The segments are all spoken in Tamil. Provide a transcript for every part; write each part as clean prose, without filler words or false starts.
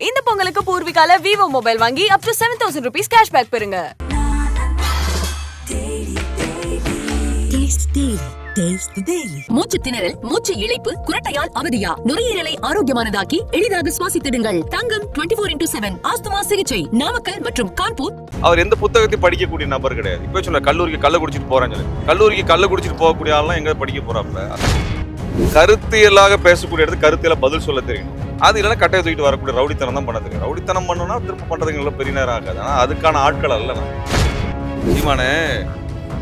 இந்த பொங்கலுக்கு பூர்விகால விவோ மொபைல் வாங்கி up to 7,000 rupees cashback பெறுங்க. மூச்சு திணறல், மூச்சு இழைப்பு, குரட்டையால் அவதியா, நுரையீரலை ஆரோக்கியமானதாக்கி எளிதாக சுவாசித்திடுங்கள். தங்கம் 24x7 ஆஸ்துமா சிகிச்சை நாமக்கல் மற்றும் கான்பூர். அவர் எந்த புத்தகத்தை படிக்கக்கூடிய நபர் கிடையாது. இப்போ சொல்ல கல்லூரிக்கு கள்ள குடிச்சிட்டு போறாங்க, கல்லூரிக்கு கள்ள குடிச்சிட்டு போகக்கூடிய ஆள்லாம் எங்க படிக்க போறாப்ல. கருத்தியலாக பேசக்கூடிய இடத்து கருத்தியல பதில் சொல்ல தெரியணும். அது இல்லைன்னா கட்டையை தூக்கிட்டு வரக்கூடிய ரவுடித்தனம் தான் பண்ண தெரியும். ரவுடித்தனம் பண்ணணும்னா திரும்ப பண்றதுங்கள பெரிய நேரம் ஆகாது. ஆனால் அதுக்கான ஆட்கள் அல்ல. சீமானே,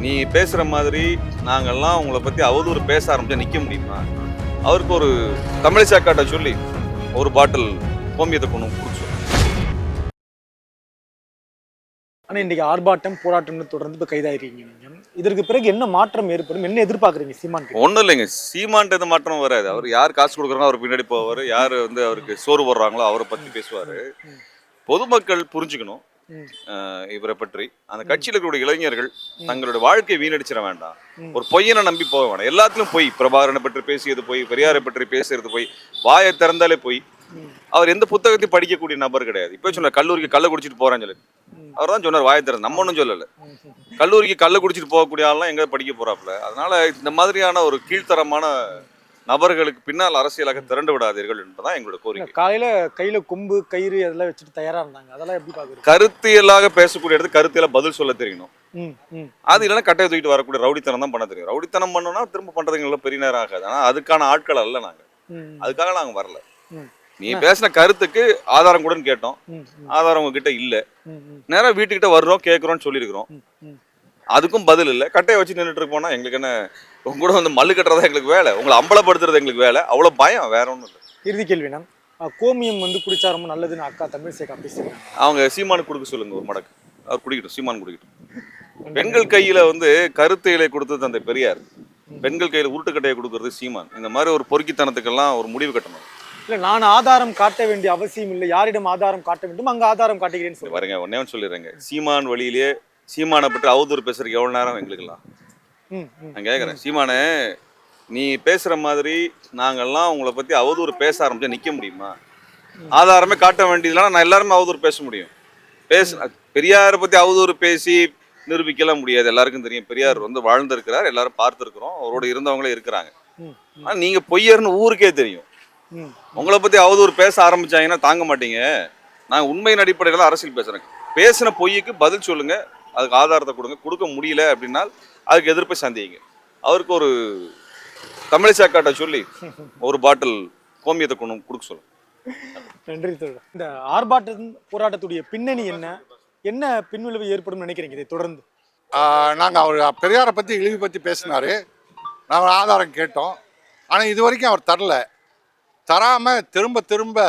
நீ பேசுற மாதிரி நாங்கெல்லாம் உங்களை பத்தி அவதூறு பேச ஆரம்பிச்சா நிக்க முடியுமா? அவருக்கு ஒரு தமிழ் சாக்காட்ட சொல்லி ஒரு பாட்டில் கோமியத்தை கொண்டு குடிச்சு. ஆனா இன்னைக்கு ஆர்ப்பாட்டம் போராட்டம்னு தொடர்ந்து இப்போ கைதாயிருக்கீங்க. நீங்க இதற்கு பிறகு என்ன மாற்றம் ஏற்படும், என்ன எதிர்பார்க்குறீங்க சீமான்? ஒன்றும் இல்லைங்க, சீமான்ட்டு எந்த மாற்றம் வராது. அவர் யார் காசு கொடுக்குறாங்க அவர் பின்னாடி போவார், யார் அவருக்கு சோறு போடுறாங்களோ அவரை பத்தி பேசுவார். பொதுமக்கள் புரிஞ்சுக்கணும் இவரை பற்றி. அந்த கட்சியில் இருக்கக்கூடிய இளைஞர்கள் தங்களுடைய வாழ்க்கையை வீணடிச்சிட வேண்டாம். ஒரு பொய்யனை நம்பி போக வேண்டாம். எல்லாத்துலயும் போய் பிரபாகரனை பற்றி பேசியது போய், பெரியாரை பற்றி பேசுறது போய், வாயை திறந்தாலே போய். அவர் எந்த புத்தகத்தையும் படிக்கக்கூடிய நபர் கிடையாது. இப்போ சொன்னார் கல்லூரிக்கு கள்ள குடிச்சிட்டு போறான்னு சொல்லி. அவர் தான் சொன்னார் வாயை திறந்து, நம்ம ஒன்றும் சொல்லலை. கல்லூரிக்கு கள்ள குடிச்சிட்டு போகக்கூடிய ஆள்லாம் எங்க படிக்க போறாப்புல. அதனால இந்த மாதிரியான ஒரு கீழ்த்தரமான நபர்களுக்கு பின்னால் அரசியலாக திரண்டு விடாதீர்கள் என்பதுதான் எங்களோட கோரிக்கை. காலையில கையில கொம்பு கயிறு அதெல்லாம் வச்சுட்டு தயாரா இருந்தாங்க. அதெல்லாம் எப்படி பாக்குறீங்க? கருத்தியலாக பேசக்கூடிய இடத்து கருத்தியல பதில் சொல்ல தெரியணும். அது இல்லைன்னா கட்டையை தூக்கிட்டு வரக்கூடிய ரவுடித்தனம் தான் பண்ண தெரியும். ரவுடித்தனம் பண்ணணும்னா திரும்ப பண்றதுங்கள பெரிய நேரம் ஆகாது. ஆனால் அதுக்கான ஆட்கள் அல்ல நாங்க. அதுக்காக நாங்க வரல. நீ பேசின கருத்துக்கு ஆதாரம் கூடன்னு கேட்டோம். ஆதாரம் உங்ககிட்ட இல்ல. நேரம் வீட்டுக்கிட்ட வர்றோம் கேட்கிறோம்னு சொல்லியிருக்கிறோம். அதுக்கும் பதில் இல்லை. கட்டையை வச்சு நின்றுட்டு இருக்கோம்னா எங்களுக்கு என்ன, உங்க கூட வந்து மல்லு கட்டுறதா எங்களுக்கு வேலை, உங்களை அம்பலப்படுத்துறது எங்களுக்கு வேலை. அவ்வளோ பயம், வேற ஒன்றும் இல்லை. இறுதி கேள்வினா, கோமியம் குடிச்சா ரொம்ப நல்லதுன்னு அக்கா தமிழிசை பேசுறாங்க. அவங்க சீமானுக்கு கொடுக்க சொல்லுங்க ஒரு மடக்கு. அவர் குடிக்கட்டும், சீமான் குடிக்கட்டும். பெண்கள் கையில கருத்தையிலை கொடுத்தது அந்த பெரியார், பெண்கள் கையில உருட்டுக்கட்டையை கொடுக்கறது சீமான். இந்த மாதிரி ஒரு பொறுக்கித்தனத்துக்கெல்லாம் ஒரு முடிவு கட்டணும். இல்ல, நான் ஆதாரம் காட்ட வேண்டிய அவசியம் இல்லை. யாரிடம் ஆதாரம் காட்ட வேண்டும் அங்க ஆதாரம் காட்டுகிறேன்னு சொல்லி பாருங்க. ஒன்னே சொல்லிடுறேங்க, சீமான் வழியிலேயே சீமானை பற்றி அவதூறு பேசுறதுக்கு எவ்வளவு நேரம் எங்களுக்குலாம்? நான் கேட்குறேன், சீமானே, நீ பேசுற மாதிரி நாங்கெல்லாம் உங்களை பத்தி அவதூறு பேச ஆரம்பிச்சா நிக்க முடியுமா? ஆதாரமே காட்ட வேண்டியதுலாம் நான் எல்லாருமே அவதூறு பேச முடியும். பெரியாரை பத்தி அவதூறு பேசி நிரூபிக்கலாம் முடியாது. எல்லாருக்கும் தெரியும் பெரியார் வாழ்ந்திருக்கிறார், எல்லாரும் பார்த்துருக்குறோம், அவரோட இருந்தவங்களே இருக்கிறாங்க. ஆனா நீங்க பொய்யர்னு ஊருக்கே தெரியும். உங்களை பத்தி அவதூறு பேச ஆரம்பிச்சாங்கன்னா தாங்க மாட்டீங்க. நான் உண்மையின் அடிப்படையில அரசியல் பேசுறேன். பேசின பொய்யுக்கு பதில் சொல்லுங்க, அதுக்கு ஆதாரத்தை கொடுங்க. கொடுக்க முடியல அப்படின்னா அதுக்கு எதிர்ப்பை சந்திங்க. அவருக்கு ஒரு தமிழ் சாக்காட்ட சொல்லி ஒரு பாட்டில் கோமியத்தை கொண்டு கொடுக்க சொல்லுங்க. நன்றி தோழர். இந்த ஆர்ப்பாட்டம் போராட்டத்துடைய பின்னணி என்ன, என்ன பின்விளைவு ஏற்படும் நினைக்கிறீங்க இதை தொடர்ந்து? நாங்கள் அவர் பெரியாரை பற்றி இழிவு பற்றி பேசினார். நாங்கள் ஆதாரம் கேட்டோம். ஆனால் இது வரைக்கும் அவர் தராமல் திரும்ப திரும்ப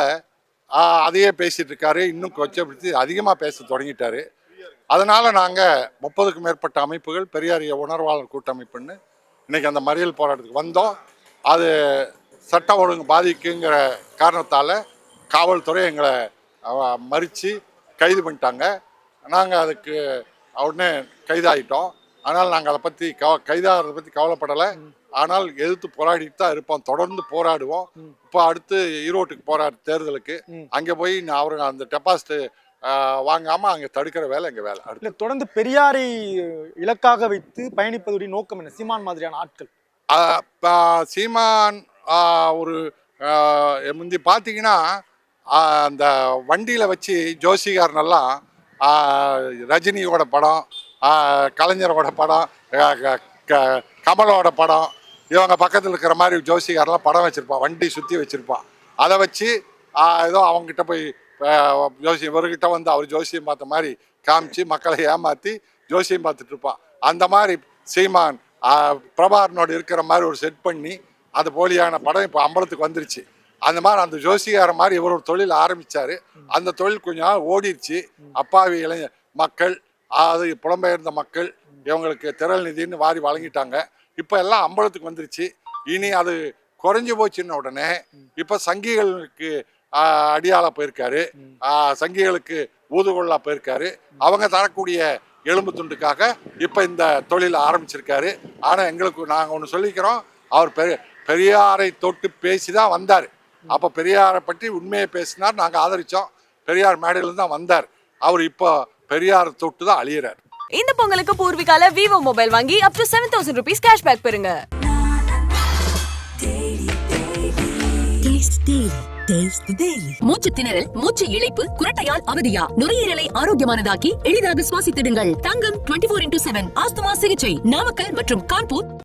அதையே பேசிகிட்டு இருக்காரு. இன்னும் கொச்சப்படுத்தி அதிகமாக பேச தொடங்கிட்டாரு. அதனால் நாங்கள் 30க்கும் மேற்பட்ட அமைப்புகள் பெரியாரிய உணர்வாளர் கூட்டமைப்புன்னு இன்றைக்கி அந்த மறியல் போராட்டத்துக்கு வந்தோம். அது சட்ட ஒழுங்கு பாதிக்குங்கிற காரணத்தால் காவல்துறை எங்களை மறித்து கைது பண்ணிட்டாங்க. நாங்கள் அதுக்கு உடனே கைதாகிட்டோம். ஆனால் நாங்கள் அதை பற்றி கைதாகிறத பற்றி கவலைப்படலை. ஆனால் எதிர்த்து போராடிட்டு தான் இருப்போம், தொடர்ந்து போராடுவோம். இப்போ அடுத்து ஈரோட்டுக்கு போராடு தேர்தலுக்கு அங்கே போய் அவரு அந்த டெபாசிட் வாங்காமல் அங்கே தடுக்கிற வேலை எங்கள் வேலை. அடுத்து தொடர்ந்து பெரியாரை இலக்காக வைத்து பயணிப்பதுடைய நோக்கம் என்ன? சீமான் மாதிரியான ஆட்கள் சீமான் ஒரு முந்தி பார்த்தீங்கன்னா அந்த வண்டியில் வச்சு ஜோசிகாரனெல்லாம் ரஜினியோட படம், கலைஞரோட படம், கமலோட படம், இவங்க பக்கத்தில் இருக்கிற மாதிரி ஜோசிகாரெல்லாம் படம் வச்சுருப்பான், வண்டி சுற்றி வச்சுருப்பான். அதை வச்சு ஏதோ அவங்ககிட்ட போய் இவர்கிட்ட அவர் ஜோசியம் பார்த்த மாதிரி காமிச்சு மக்களை ஏமாற்றி ஜோசியம் பார்த்துட்டு இருப்பான். அந்த மாதிரி சீமான் பிரபாகரனோடு இருக்கிற மாதிரி ஒரு செட் பண்ணி அது போலியான படம் இப்போ அம்பலத்துக்கு வந்துருச்சு. அந்த மாதிரி அந்த ஜோசிகார மாதிரி இவர் ஒரு தொழில் ஆரம்பித்தார். அந்த தொழில் கொஞ்சம் ஓடிடுச்சு. அப்பாவி மக்கள், அது புலம்பெயர்ந்த மக்கள், இவங்களுக்கு திரள் நிதின்னு வாரி வழங்கிட்டாங்க. இப்போ எல்லாம் அம்பலத்துக்கு வந்துருச்சு. இனி அது குறைஞ்சி போச்சுன்ன உடனே இப்போ சங்கிகளுக்கு அடியாள போயிருக்காரு, சங்கிகளுக்கு ஊதுகொள்ளா போயிருக்காரு. அவங்க தரக்கூடிய எலும்பு துண்டுக்காக இப்போ இந்த தொழில் ஆரம்பிச்சிருக்காரு. ஆனால் எங்களுக்கு நாங்கள் ஒன்று சொல்லிக்கிறோம், அவர் பெரியாரை தொட்டு பேசி தான் வந்தார். அப்போ பெரியாரை பற்றி உண்மையை பேசினார், நாங்கள் ஆதரித்தோம். பெரியார் மேடையில தான் வந்தார். அவர் இப்போ பெரியார் தொட்டு தான் அழியிறார். இந்த பொங்கலுக்கு பூர்விகால விவோ மொபைல் வாங்கி அப் டு 7000 rupees கேஷ்பேக் பெறுங்க. மூச்சு திணறல், மூச்சு இழைப்பு, குரட்டையால் அவதியா, நுரையீரலை ஆரோக்கியமானதாக்கி எளிதாக சுவாசித்திடுங்கள். தங்கம் 24/7 ஆஸ்துமா சிகிச்சை நாமக்கல் மற்றும் கான்பூர்.